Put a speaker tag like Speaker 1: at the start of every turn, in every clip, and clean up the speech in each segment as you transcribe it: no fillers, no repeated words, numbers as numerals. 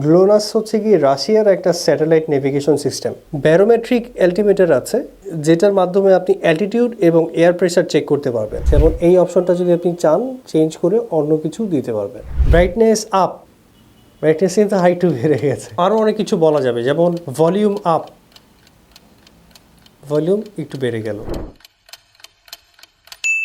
Speaker 1: GLONASS হচ্ছে কি রাশিয়ার একটা স্যাটেলাইট নেভিগেশন সিস্টেম। ব্যারোমেট্রিক অ্যালটিমিটার আছে যেটার মাধ্যমে আপনি অ্যালটিটিউড এবং এয়ার প্রেশার চেক করতে পারবেন। যেমন এই অপশনটা যদি আপনি চান চেঞ্জ করে অন্য কিছু দিতে পারবেন। ব্রাইটনেস আপ, ব্রাইটনেস কিন্তু হাইটু বেড়ে গেছে। আরও অনেক কিছু বলা যাবে, যেমন ভলিউম আপ, ভলিউম একটু বেড়ে গেল।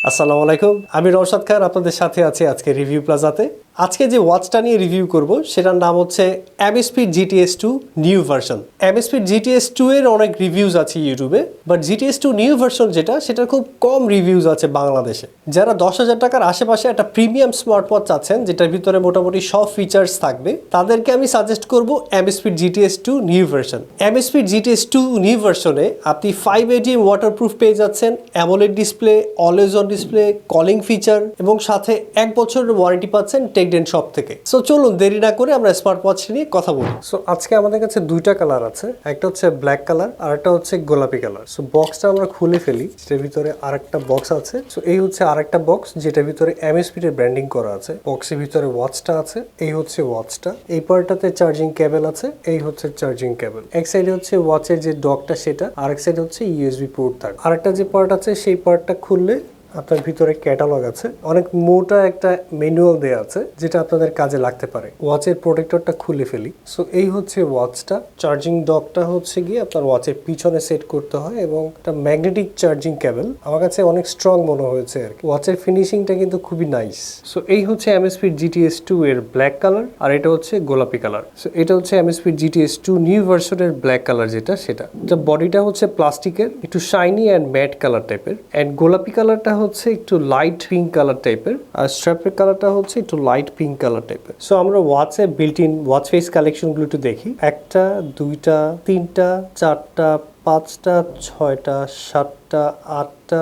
Speaker 1: আসসালামু আলাইকুম, আমি রওশাদ খান, আপনাদের সাথে আছি আজকে রিভিউ প্লাজাতে। আজকে যে ওয়াচটা নিয়ে রিভিউ করব সেটার নাম হচ্ছে Amazfit GTS 2 new version. Amazfit GTS 2 এর অনেক রিভিউজ আছে ইউটিউবে, বাট GTS 2 নিউ ভার্সন সেটার খুব কম রিভিউজ আছে বাংলাদেশে। যারা 10,000 টাকার আশেপাশে একটা প্রিমিয়াম স্মার্ট ওয়াচ আছেন যেটার ভিতরে মোটামুটি সব ফিচার্স থাকবে, তাদেরকে আমি সাজেস্ট করব Amazfit GTS 2 new version. Amazfit GTS 2 new ভার্সনে আপনি 5 ATM ওয়াটারপ্রুফ পেয়ে যাচ্ছেন, AMOLED display, always on display, calling feature এবং সাথে 1 বছরের ওয়ারেন্টি পাচ্ছেন TechDen শপ থেকে। সো চলুন দেরি না করে আমরা স্মার্ট ওয়াচ নিয়ে কথা বলি। সো আজকে আমাদের কাছে দুইটা কালার আছে, একটা হচ্ছে ব্ল্যাক কালার আর একটা হচ্ছে গোলাপি কালার। সো বক্সটা আমরা খুলে ফেলি, যেটার ভিতরে আরেকটা বক্স আছে। সো এই হচ্ছে আরেকটা বক্স যেটার ভিতরে Amazfit এর ব্র্যান্ডিং করা আছে। বক্সের ভিতরে ওয়াচটা আছে, এই হচ্ছে ওয়াচটা। এই পার্টটাতে চার্জিং কেবল আছে, এই হচ্ছে চার্জিং কেবল। এক সাইডে হচ্ছে ওয়াচের যে ডকটা সেটা, আর এক সাইডে হচ্ছে USB পোর্ট থাকে। আরেকটা যে পার্ট আছে সেই পার্টটা খুললে আপনার ভিতরে ক্যাটালগ আছে, অনেক মোটা একটা ম্যানুয়াল দেয়া আছে যেটা আপনাদের কাজে লাগতে পারে। ওয়াচের প্রোটেক্টরটা খুলে ফেলি। সো এই হচ্ছে ওয়াচটা। চার্জিং ডকটা হচ্ছে গিয়ে আপনার ওয়াচের পিছনে সেট করতে হয় এবং একটা ম্যাগনেটিক চার্জিং কেবল। আমার কাছে অনেক স্ট্রং মনে হয়েছে আর কি। ওয়াচের ফিনিশিংটা কিন্তু খুবই নাইস। সো এই হচ্ছে Amazfit GTS 2 এর ব্ল্যাক কালার আর এটা হচ্ছে গোলাপি কালার। সো এটা হচ্ছে Amazfit GTS 2 নিউ ভার্সনের ব্ল্যাক কালার যেটা সেটা। এটা বডিটা হচ্ছে প্লাস্টিকের, একটু শাইনি অ্যান্ড ম্যাট কালার টাইপের, অ্যান্ড গোলাপি কালারটা হচ্ছে একটু লাইট পিঙ্ক কালার টাইপের, আর স্ট্র্যাপের কালারটা হচ্ছে একটু লাইট পিঙ্ক কালার টাইপের। সো আমরা ওয়াচে বিল্ট ইন ওয়াচ ফেস কালেকশনগুলো একটু দেখি। একটা, দুইটা, তিনটা, চারটা, পাঁচটা, ছয়টা, সাতটা, আটটা,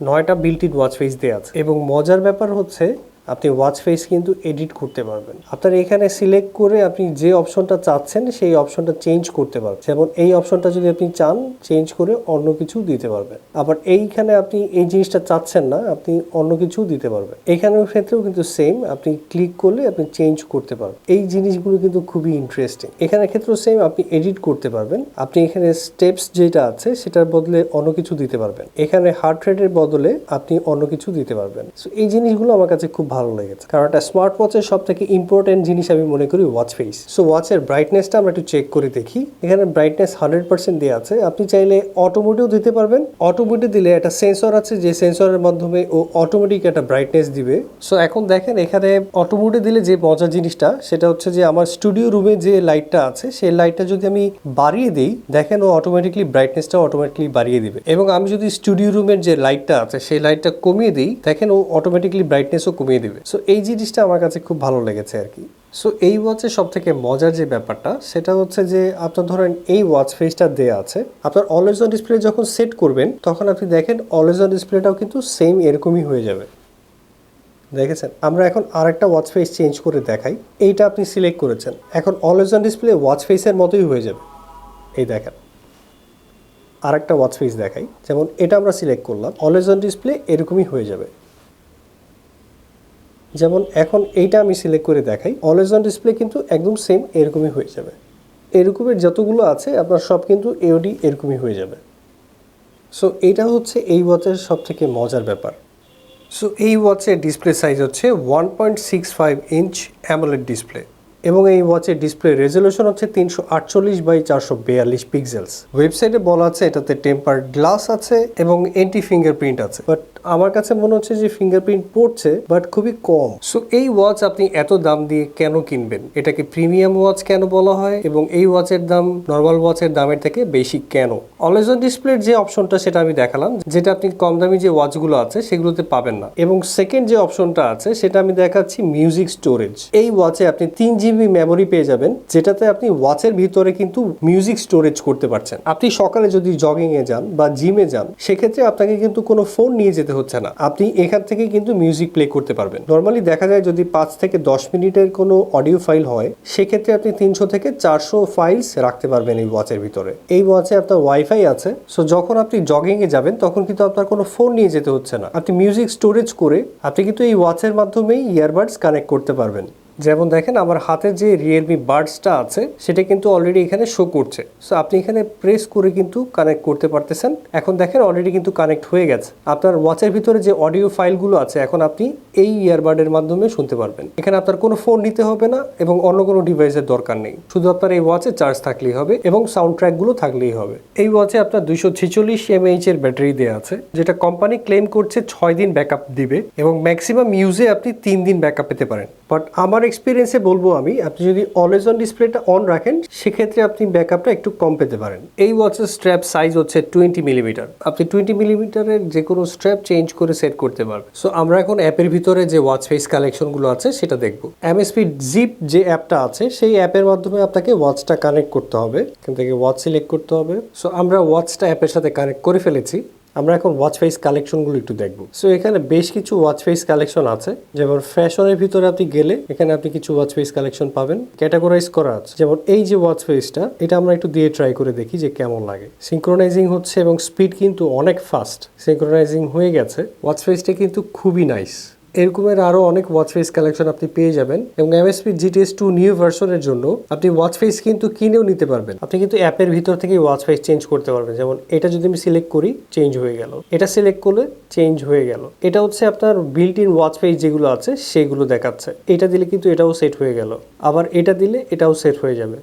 Speaker 1: নয়টা বিল্ট ইন ওয়াচ ফেস দেওয়া আছে। এবং মজার ব্যাপার হচ্ছে আপনি ওয়াচ ফেস কিন্তু এডিট করতে পারবেন। আপনার এখানে সিলেক্ট করে আপনি যে অপশনটা চাচ্ছেন সেই অপশনটা চেঞ্জ করতে পারবেন। যেমন এই অপশনটা যদি আপনি চান চেঞ্জ করে অন্য কিছু দিতে পারবেন। আবার এইখানে আপনি এই জিনিসটা চাচ্ছেন না, আপনি অন্য কিছু দিতে পারবেন। এখানের ক্ষেত্রেও কিন্তু সেম, আপনি ক্লিক করলে আপনি চেঞ্জ করতে পারবেন। এই জিনিসগুলো কিন্তু খুবই ইন্টারেস্টিং। এখানের ক্ষেত্রেও সেম, আপনি এডিট করতে পারবেন। আপনি এখানে স্টেপস যেটা আছে সেটার বদলে অন্য কিছু দিতে পারবেন। এখানে হার্ট রেটের বদলে আপনি অন্য কিছু দিতে পারবেন। সো এই জিনিসগুলো আমার কাছে খুব ভালো লেগেছে, কারণ একটা স্মার্ট ওয়াচের সব থেকে ইম্পর্টেন্ট জিনিস আমি মনে করি ওয়াচ ফেস। সো ওয়াচের ব্রাইটনেসটা আমরা একটু চেক করে দেখি। এখানে ব্রাইটনেস 100% দেওয়া আছে। আপনি চাইলে অটোমোটিভ দিতে পারবেন। অটোমোটিভ দিলে একটা সেন্সর আছে, যে সেন্সরের মাধ্যমে ও অটোমেটিক একটা ব্রাইটনেস দিবে। সো এখন দেখেন এখানে অটোমোটিভ দিলে যে মজার জিনিসটা সেটা হচ্ছে যে আমার স্টুডিও রুমে যে লাইটটা আছে সেই লাইটটা যদি আমি বাড়িয়ে দিই, দেখেন ও অটোমেটিকলি ব্রাইটনেসটা অটোমেটিকলি বাড়িয়ে দিবে। এবং আমি যদি স্টুডিও রুমের যে লাইটটা আছে সেই লাইটটা কমিয়ে দিই, দেখেন ও অটোমেটিকলি ব্রাইটনেসও কমিয়ে দিবে। সো এই জিনিসটা আমার কাছে খুব ভালো লেগেছে আর কি। সো এই ওয়াচের সব থেকে মজার যে ব্যাপারটা সেটা হচ্ছে যে আপনার ধরেন এই ওয়াচ ফেসটা দেয়া আছে, আপনার অলওয়েজ অন ডিসপ্লে যখন সেট করবেন তখন আপনি দেখেন অলওয়েজ অন ডিসপ্লেটাও কিন্তু সেম এরকমই হয়ে যাবে। দেখেছেন? আমরা এখন আরেকটা ওয়াচ ফেস চেঞ্জ করে দেখাই। এইটা আপনি সিলেক্ট করেছেন, এখন অলওয়েজ অন ডিসপ্লে ওয়াচ ফেসের মতোই হয়ে যাবে। এই দেখেন আরেকটা ওয়াচ ফেস দেখাই, যেমন এটা আমরা সিলেক্ট করলাম, অলওয়েজ অন ডিসপ্লে এরকমই হয়ে যাবে। যেমন এখন এইটা আমি সিলেক্ট করে দেখাই, অলওয়েজ অন ডিসপ্লে কিন্তু একদম সেম এরকমই হয়ে যাবে। এরকমের যতগুলো আছে আপনার সব কিন্তু এওডি এরকমই হয়ে যাবে। সো এইটা হচ্ছে এই ওয়াচের সব থেকে মজার ব্যাপার। সো এই ওয়াচের ডিসপ্লে সাইজ হচ্ছে 1.65 ইঞ্চ AMOLED ডিসপ্লে এবং এই ওয়াচের ডিসপ্লে রেজলিউশন হচ্ছে 348x442 পিক্সেলস। ওয়েবসাইটে বলা আছে এটাতে টেম্পারড গ্লাস আছে এবং এন্টি ফিঙ্গারপ্রিন্ট আছে, বাট আমার কাছে মনে হচ্ছে যে ফিঙ্গারপ্রিন্ট পড়ছে বাট খুবই কম। সো এই ওয়াচ আপনি এত দাম দিয়ে কেন কিনবেন? এটাকে প্রিমিয়াম ওয়াচ কেন বলা হয় এবং এই ওয়াচের দাম নর্মাল ওয়াচের দামের থেকে বেশি কেন? অলওয়েজ অন ডিসপ্লের যে অপশনটা সেটা আমি দেখালাম, যেটা আপনি কম দামি যে ওয়াচগুলো আছে সেগুলোতে পাবেন না। এবং সেকেন্ড যে অপশনটা আছে সেটা আমি দেখাচ্ছি মিউজিক স্টোরেজ। এই ওয়াচে আপনি 3GB মেমোরি পেয়ে যাবেন, যেটাতে আপনি ওয়াচের ভিতরে কিন্তু মিউজিক স্টোরেজ করতে পারছেন। আপনি সকালে যদি জগিং এ যান বা জিমে যান, সেক্ষেত্রে আপনাকে কিন্তু কোনো ফোন নিয়ে যেতে হচ্ছে না, আপনি এখান থেকে কিন্তু মিউজিক প্লে করতে পারবেন। নর্মালি দেখা যায় যদি 5 থেকে 10 মিনিটের কোনো অডিও ফাইল হয়, সেক্ষেত্রে আপনি 300 থেকে 400 ফাইলস রাখতে পারবেন এই ওয়াচের ভিতরে। এই ওয়াচে আপনার ওয়াইফাই আছে, সো যখন আপনি জগিং এ যাবেন তখন কিন্তু আপনার কোনো ফোন নিয়ে যেতে হচ্ছে না, আপনি মিউজিক স্টোরেজ করে আপনি কিন্তু এই ওয়াচের মাধ্যমেই ইয়ারবাডস কানেক্ট করতে পারবেন। যেমন দেখেন আমার হাতে যে রিয়েলমি বাডসটা আছে সেটা কিন্তু অলরেডি এখানে শো করছে। সো আপনি এখানে প্রেস করে কিন্তু কানেক্ট করতে পারতেছেন। এখন দেখেন অলরেডি কিন্তু কানেক্ট হয়ে গেছে। আপনার ওয়াচের ভিতরে যে অডিও ফাইলগুলো আছে এখন আপনি এই ইয়ারবাডের মাধ্যমে শুনতে পারবেন। এখানে আপনার কোনো ফোন নিতে হবে না এবং অন্য কোনো ডিভাইসের দরকার নেই, শুধু আপনার এই ওয়াচে চার্জ থাকলেই হবে এবং সাউন্ড ট্র্যাকগুলো থাকলেই হবে। এই ওয়াচে আপনার 246 mAh এর ব্যাটারি দেওয়া আছে, যেটা কোম্পানি ক্লেম করছে 6 দিন ব্যাকআপ দিবে এবং ম্যাক্সিমাম ইউজে আপনি 3 দিন ব্যাকআপ পেতে পারেন। বাট আমার এক্সপিরিয়েন্সে বলবো আমি, আপনি যদি অলওয়েজ অন ডিসপ্লেটা অন রাখেন সেক্ষেত্রে আপনি ব্যাকআপটা একটু কম পেতে পারেন। এই ওয়াচের স্ট্র্যাপ সাইজ হচ্ছে 20 মিলিমিটার। আপনি 20 মিলিমিটারের যে কোনো স্ট্র্যাপ চেঞ্জ করে সেট করতে পারবেন। সো আমরা এখন অ্যাপের ভিতরে যে ওয়াচ ফেস কালেকশনগুলো আছে সেটা দেখবো। Amazfit জিপ যে অ্যাপটা আছে সেই অ্যাপের মাধ্যমে আপনাকে ওয়াচটা কানেক্ট করতে হবে। এখান থেকে ওয়াচ সিলেক্ট করতে হবে। সো আমরা ওয়াচটা অ্যাপের সাথে কানেক্ট করে ফেলেছি। আমরা এখন ওয়াচ ফেস কালেকশনগুলো একটু দেখবো। সো এখানে বেশ কিছু ওয়াচ ফেস কালেকশন আছে, যেমন ফ্যাশনের ভিতরে আপনি গেলে এখানে আপনি কিছু ওয়াচ ফেস কালেকশন পাবেন, ক্যাটাগরাইজ করা আছে। যেমন এই যে ওয়াচ ফেসটা, এটা আমরা একটু দিয়ে ট্রাই করে দেখি যে কেমন লাগে। সিনক্রোনাইজিং হচ্ছে এবং স্পিড কিন্তু অনেক ফাস্ট সিনক্রোনাইজিং হয়ে গেছে। ওয়াচ ফেসটা কিন্তু খুবই নাইস। এরকমের আরও অনেক ওয়াচ ফেস কালেকশন আপনি পেয়ে যাবেন এবং Amazfit GTS 2 নিউ ভার্সনের জন্য আপনি ওয়াচ ফেস কিন্তু কিনেও নিতে পারবেন। আপনি কিন্তু অ্যাপের ভিতর থেকে ওয়াচ ফেস চেঞ্জ করতে পারবেন। যেমন এটা যদি আমি সিলেক্ট করি চেঞ্জ হয়ে গেল, এটা সিলেক্ট করলে চেঞ্জ হয়ে গেল। এটা হচ্ছে আপনার বিল্ট ইন ওয়াচ ফেস যেগুলো আছে সেগুলো দেখাচ্ছে। এটা দিলে কিন্তু এটাও সেট হয়ে গেল, আবার এটা দিলে এটাও সেট হয়ে যাবে।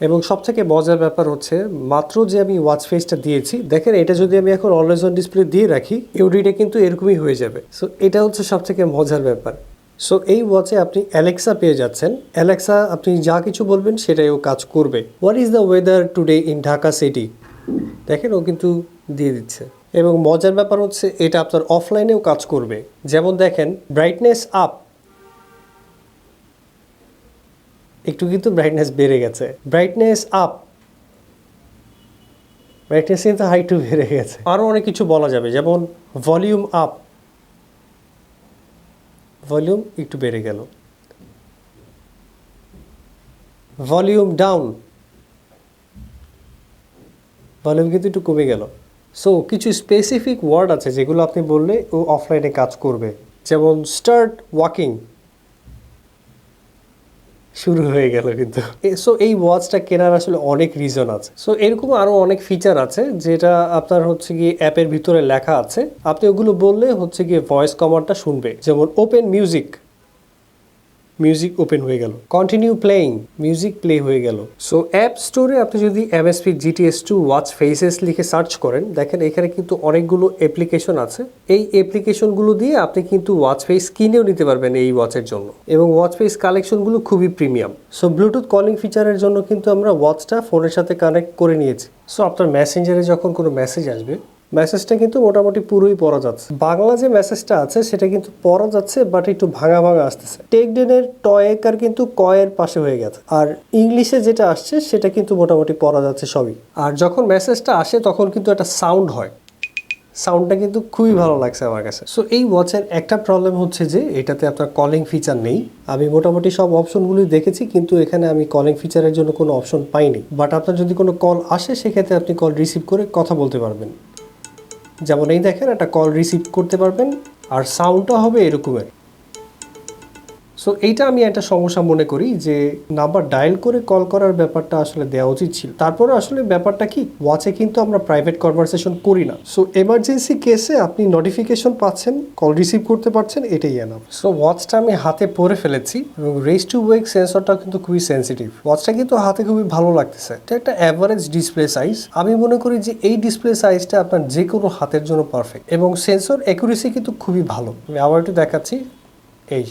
Speaker 1: এবং সবথেকে মজার ব্যাপার হচ্ছে মাত্র যে আমি ওয়াচ ফেসটা দিয়েছি, দেখেন এটা যদি আমি এখন অলওয়েজ অন ডিসপ্লে দিয়ে রাখি ইউডিটা কিন্তু এরকমই হয়ে যাবে। সো এটা হচ্ছে সবথেকে মজার ব্যাপার। সো এই ওয়াচে আপনি অ্যালেক্সা পেয়ে যাচ্ছেন। অ্যালেক্সা আপনি যা কিছু বলবেন সেটাই ও কাজ করবে। What is the weather today in Dhaka city, দেখেন ও কিন্তু দিয়ে দিচ্ছে। এবং মজার ব্যাপার হচ্ছে এটা আপনার অফলাইনেও কাজ করবে। যেমন দেখেন ব্রাইটনেস আপ, একটু কিন্তু ব্রাইটনেস বেড়ে গেছে। ব্রাইটনেস আপ, ব্রাইটনেস কিন্তু হাইটু বেড়ে গেছে। আরও অনেক কিছু বলা যাবে, যেমন ভলিউম আপ, ভলিউম একটু বেড়ে গেল। ভলিউম ডাউন, ভলিউম কিন্তু একটু কমে গেল। সো কিছু স্পেসিফিক ওয়ার্ড আছে যেগুলো আপনি বললে ও অফলাইনে কাজ করবে। যেমন স্টার্ট ওয়াকিং, শুরু হয়ে গেল কিন্তু। সো এই ওয়াচটা কেনার আসলে অনেক রিজন আছে। সো এরকম আরও অনেক ফিচার আছে যেটা আপনার হচ্ছে গিয়ে অ্যাপের ভিতরে লেখা আছে। আপনি ওগুলো বললে হচ্ছে গিয়ে ভয়েস কমান্ডটা শুনবে। যেমন ওপেন মিউজিক, মিউজিক ওপেন হয়ে গেল। কন্টিনিউ প্লেইং, মিউজিক প্লে হয়ে গেল। সো অ্যাপ স্টোরে আপনি যদি Amazfit GTS 2 ওয়াচ ফেসেস লিখে সার্চ করেন, দেখেন এখানে কিন্তু অনেকগুলো অ্যাপ্লিকেশন আছে। এই অ্যাপ্লিকেশনগুলো দিয়ে আপনি কিন্তু ওয়াচ ফেস কিনেও নিতে পারবেন এই ওয়াচের জন্য। এবং ওয়াচ ফেস কালেকশনগুলো খুবই প্রিমিয়াম। সো ব্লুটুথ কলিং ফিচারের জন্য কিন্তু আমরা ওয়াচটা ফোনের সাথে কানেক্ট করে নিয়েছি। সো আপনার মেসেঞ্জারে যখন কোনো মেসেজ আসবে, মেসেজটা কিন্তু মোটামুটি পুরোই পড়া যাচ্ছে। বাংলা যে মেসেজটা আছে সেটা কিন্তু পড়া যাচ্ছে, বাট একটু ভাঙা ভাঙা আসতেছে। টেকডেনের টয়েকার কিন্তু কয়ের পাশে হয়ে গেছে। আর ইংলিশে যেটা আসছে সেটা কিন্তু মোটামুটি পড়া যাচ্ছে সবই। আর যখন মেসেজটা আসে তখন কিন্তু একটা সাউন্ড হয়, সাউন্ডটা কিন্তু খুবই ভালো লাগছে আমার কাছে। সো এই ওয়াচের একটা প্রবলেম হচ্ছে যে এটাতে আপনার কলিং ফিচার নেই। আমি মোটামুটি সব অপশনগুলোই দেখেছি, কিন্তু এখানে আমি কলিং ফিচারের জন্য কোনো অপশন পাইনি। বাট আপনার যদি কোনো কল আসে সেক্ষেত্রে আপনি কল রিসিভ করে কথা বলতে পারবেন। যেমন এই দেখেন একটা কল রিসিভ করতে পারবেন আর সাউন্ডটা হবে এরকমের। সো এইটা আমি একটা সমস্যা মনে করি যে নাম্বার ডায়াল করে কল করার ব্যাপারটা আসলে দেওয়া উচিত ছিল। তারপরে আসলে ব্যাপারটা কি, ওয়াচে কিন্তু আমরা প্রাইভেট কনভারসেশন করি না। সো এমার্জেন্সি কেসে আপনি নোটিফিকেশন পাচ্ছেন, কল রিসিভ করতে পারছেন, এটাই এনাফ। সো ওয়াচটা আমি হাতে পরে ফেলেছি এবং রেজ টু ওয়েক সেন্সরটা কিন্তু খুবই সেন্সিটিভ। ওয়াচটা কিন্তু হাতে খুবই ভালো লাগতেছে। এটা একটা অ্যাভারেজ ডিসপ্লে সাইজ। আমি মনে করি যে এই ডিসপ্লে সাইজটা আপনার যে কোনো হাতের জন্য পারফেক্ট এবং সেন্সর অ্যাকুরেসি কিন্তু খুবই ভালো। আমি আবার একটু দেখাচ্ছি, এই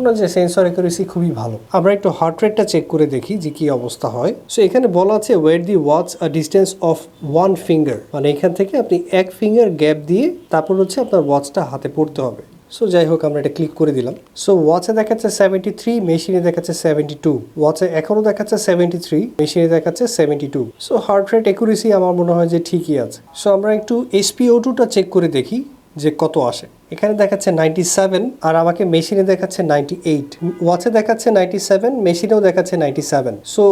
Speaker 1: না যে সেন্সর অ্যাকুরেসি খুবই ভালো। আমরা একটু হার্ট রেটটা চেক করে দেখি যে কি অবস্থা হয়। সো এখানে বলা আছে wear the watch a distance of 1 finger, মানে এখান থেকে আপনি 1 ফিঙ্গার গ্যাপ দিয়ে তারপর হচ্ছে আপনার ওয়াচটা হাতে পড়তে হবে। সো যাই হোক আমরা এটা ক্লিক করে দিলাম। সো ওয়াচে দেখাচ্ছে 73, মেশিনে দেখাচ্ছে 72। ওয়াচে এখনও দেখাচ্ছে 73, মেশিনে দেখাচ্ছে 72। সো হার্ট রেট অ্যাকুরেসি আমার মনে হয় যে ঠিকই আছে। সো আমরা একটু SpO2টা চেক করে দেখি যে কত আসে। এখানে দেখাচ্ছে 97 আর আমাকে মেশিনে দেখাচ্ছে 98। ওয়াচে দেখাচ্ছে 97, মেশিনেও দেখাচ্ছে 97। সো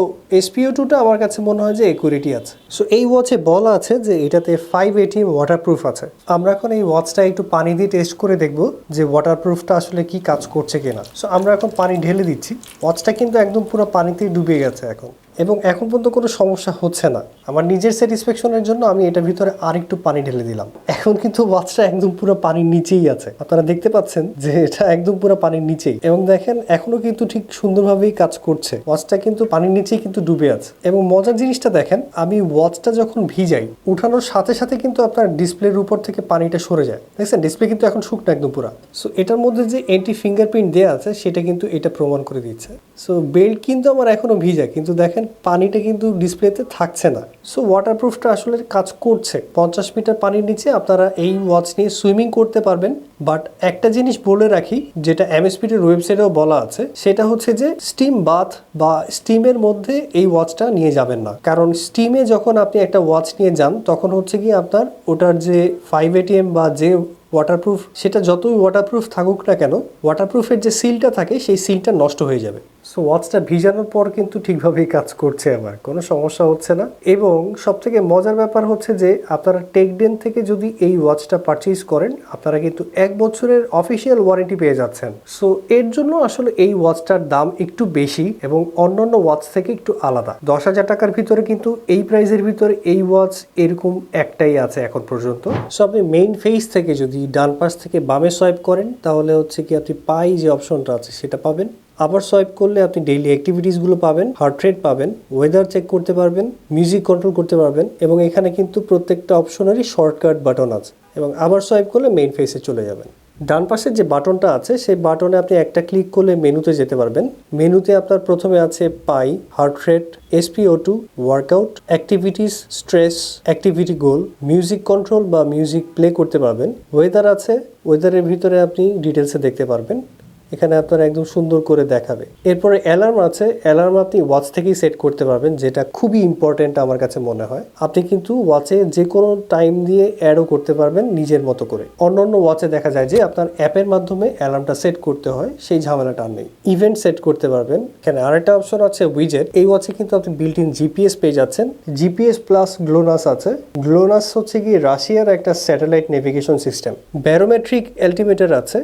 Speaker 1: SpO2টা আমার কাছে মনে হয় যে একুরেটই আছে। সো এই ওয়াচে বলা আছে যে এটাতে 580 ওয়াটারপ্রুফ আছে। আমরা এখন এই ওয়াচটা একটু পানি দিয়ে টেস্ট করে দেখব যে ওয়াটারপ্রুফটা আসলে কি কাজ করছে কিনা। সো আমরা এখন পানি ঢেলে দিচ্ছি। ওয়াচটা কিন্তু একদম পুরো পানিতেই ডুবে গেছে এখন, এবং এখন পর্যন্ত কোনো সমস্যা হচ্ছে না। আমার নিজের স্যাটিসফ্যাকশনের জন্য আমি এটার ভিতরে আর একটু পানি ঢেলে দিলাম। এখন কিন্তু ওয়াচটা একদম পুরো পানির নিচেই আছে। আপনারা দেখতে পাচ্ছেন যে এটা একদম পুরো পানির নিচেই, এবং দেখেন এখনো কিন্তু ঠিক সুন্দরভাবেই কাজ করছে। ওয়াচটা কিন্তু পানির নিচেই কিন্তু ডুবে আছে। এবং মজার জিনিসটা দেখেন, আমি ওয়াচটা যখন ভিজাই উঠানোর সাথে সাথে কিন্তু আপনার ডিসপ্লের উপর থেকে পানিটা সরে যায়। দেখছেন ডিসপ্লে কিন্তু এখন শুকনো একদম পুরো। সো এটার মধ্যে যে এন্টি ফিঙ্গারপ্রিন্ট দেওয়া আছে সেটা কিন্তু এটা প্রমাণ করে দিচ্ছে। সো বেল্ট কিন্তু আমার এখনো ভিজা, কিন্তু দেখেন পানিটা কিন্তু ডিসপ্লেতে থাকছে না। সো ওয়াটারপ্রুফটা আসলে কাজ করছে। 50 মিটার পানির নিচে আপনারা এই ওয়াচ নিয়ে সুইমিং করতে পারবেন। বাট একটা জিনিস বলে রাখি, যেটা অ্যামএসপির ওয়েবসাইটেও বলা আছে, সেটা হচ্ছে যে স্টিম বাথ বা স্টিমের মধ্যে এই ওয়াচটা নিয়ে যাবেন না। কারণ স্টিমে যখন আপনি একটা ওয়াচ নিয়ে যান তখন হচ্ছে কি আপনার ওটার যে 5 ATM বা যে ওয়াটারপ্রুফ, সেটা যতই ওয়াটারপ্রুফ থাকুক না কেন, ওয়াটারপ্রুফের যে সিলটা থাকে সেই সিলটা নষ্ট হয়ে যাবে। সো ওয়াচটা ভিজানোর পর কিন্তু ঠিকভাবেই কাজ করছে, আমার কোনো সমস্যা হচ্ছে না। এবং সবথেকে মজার ব্যাপার হচ্ছে যে আপনারা টেকডেন থেকে যদি এই ওয়াচটা পারচেজ করেন আপনারা কিন্তু 1 বছরের অফিসিয়াল ওয়ারেন্টি পেয়ে যাচ্ছেন। সো এর জন্য আসলে এই ওয়াচটার দাম একটু বেশি এবং অন্যান্য ওয়াচ থেকে একটু আলাদা। 10,000 টাকার ভিতরে কিন্তু এই প্রাইসের ভিতরে এই ওয়াচ এরকম একটাই আছে এখন পর্যন্ত। সো আপনি মেইন ফেস থেকে যদি ডান পাশ থেকে বামে সোয়াইপ করেন তাহলে হচ্ছে কি আপনি পাই যে অপশনটা আছে সেটা পাবেন। আবার সোয়াইপ করলে আপনি ডেইলি অ্যাক্টিভিটিসগুলো পাবেন, হার্ট রেট পাবেন, ওয়েদার চেক করতে পারবেন, মিউজিক কন্ট্রোল করতে পারবেন, এবং এখানে কিন্তু প্রত্যেকটা অপশনেরই শর্টকাট বাটন আছে। এবং আবার সোয়াইপ করলে মেইন ফেসে চলে যাবেন। ডান পাশের যে বাটনটা আছে সেই বাটনে আপনি একটা ক্লিক করলে মেনুতে যেতে পারবেন। মেনুতে আপনার প্রথমে আছে PAI, heart rate, SpO2, workout, activities, stress, activity goal, music control বা মিউজিক প্লে করতে পারবেন। ওয়েদার আছে, ওয়েদারের ভিতরে আপনি ডিটেলসে দেখতে পারবেন। এখানে আপনার একদম সুন্দর করে দেখাবে। এরপরে অ্যালার্ম আছে, অ্যালার্ম আপনি ওয়াচ থেকেই সেট করতে পারবেন, যেটা খুবই ইম্পর্টেন্ট আমার কাছে মনে হয়। আপনি কিন্তু ওয়াচে যে কোনো টাইম দিয়ে অ্যাডও করতে পারবেন নিজের মতো করে। অন্যান্য ওয়াচে দেখা যায় যে আপনার অ্যাপের মাধ্যমে অ্যালার্মটা সেট করতে হয়, সেই ঝামেলাটা আর নেই। ইভেন্ট সেট করতে পারবেন। এখানে আরেকটা অপশন আছে উইজেট। এই ওয়াচে কিন্তু আপনি বিল্ট ইন জিপিএস পেয়ে যাচ্ছেন। জিপিএস প্লাস গ্লোনাস আছে। গ্লোনাস হচ্ছে কি রাশিয়ার একটা স্যাটেলাইট নেভিগেশন সিস্টেম। ব্যারোমেট্রিক অ্যালটিমিটার আছে,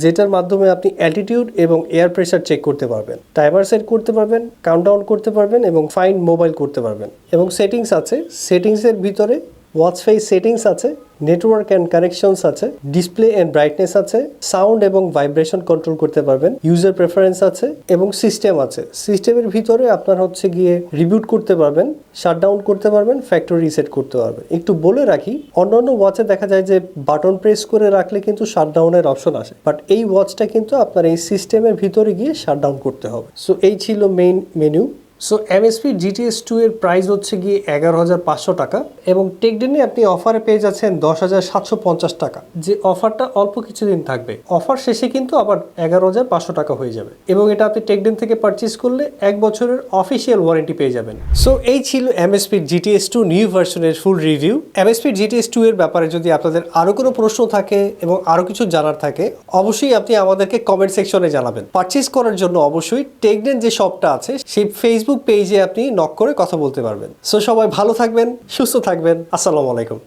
Speaker 1: যেটার মাধ্যমে আপনি অ্যালটিটিউড এবং এয়ার প্রেসার চেক করতে পারবেন, টাইমার সেট করতে পারবেন, কাউন্টডাউন করতে পারবেন এবং ফাইন্ড মোবাইল করতে পারবেন। এবং সেটিংস আছে, সেটিংসের ভিতরে ওয়াচ ফেস সেটিংস আছে, নেটওয়ার্ক অ্যান্ড কানেকশনস আছে, ডিসপ্লে অ্যান্ড ব্রাইটনেস আছে, সাউন্ড এবং ভাইব্রেশন কন্ট্রোল করতে পারবেন, ইউজার প্রেফারেন্স আছে এবং সিস্টেম আছে। সিস্টেমের ভিতরে আপনার হচ্ছে গিয়ে রিবুট করতে পারবেন, শাটডাউন করতে পারবেন, ফ্যাক্টরি রিসেট করতে পারবেন। একটু বলে রাখি, অন্যান্য ওয়াচে দেখা যায় যে বাটন প্রেস করে রাখলে কিন্তু শাটডাউনের অপশন আসে, বাট এই ওয়াচটা কিন্তু আপনার এই সিস্টেমের ভিতরে গিয়ে শাটডাউন করতে হবে। সো এই ছিল main menu. So Amazfit GTS 2 এর প্রাইস হচ্ছে গিয়ে 11,500 টাকা, এবং টেকডেনে আপনি অফারে পেয়ে যাচ্ছেন 10,750 টাকা। যে অফারটা অল্প কিছুদিন থাকবে, অফার শেষে কিন্তু আবার 11,500 টাকা হয়ে যাবে, এবং এটা আপনি টেকডেন থেকে পারচেজ করলে 1 বছরের অফিসিয়াল ওয়ারেন্টি পেয়ে যাবেন। সো এই ছিল Amazfit GTS 2 নিউ ভার্সনের ফুল রিভিউ। Amazfit GTS 2 এর ব্যাপারে যদি আপনাদের আরো কোনো প্রশ্ন থাকে এবং আরো কিছু জানার থাকে, অবশ্যই আপনি আমাদেরকে কমেন্ট সেকশনে জানাবেন। পারচেজ করার জন্য অবশ্যই টেকডেন যে শপটা আছে সেই ফেসবুক পেজে আপনি নক করে কথা বলতে পারবেন। সো সবাই ভালো থাকবেন, সুস্থ থাকবেন। আসসালামু আলাইকুম।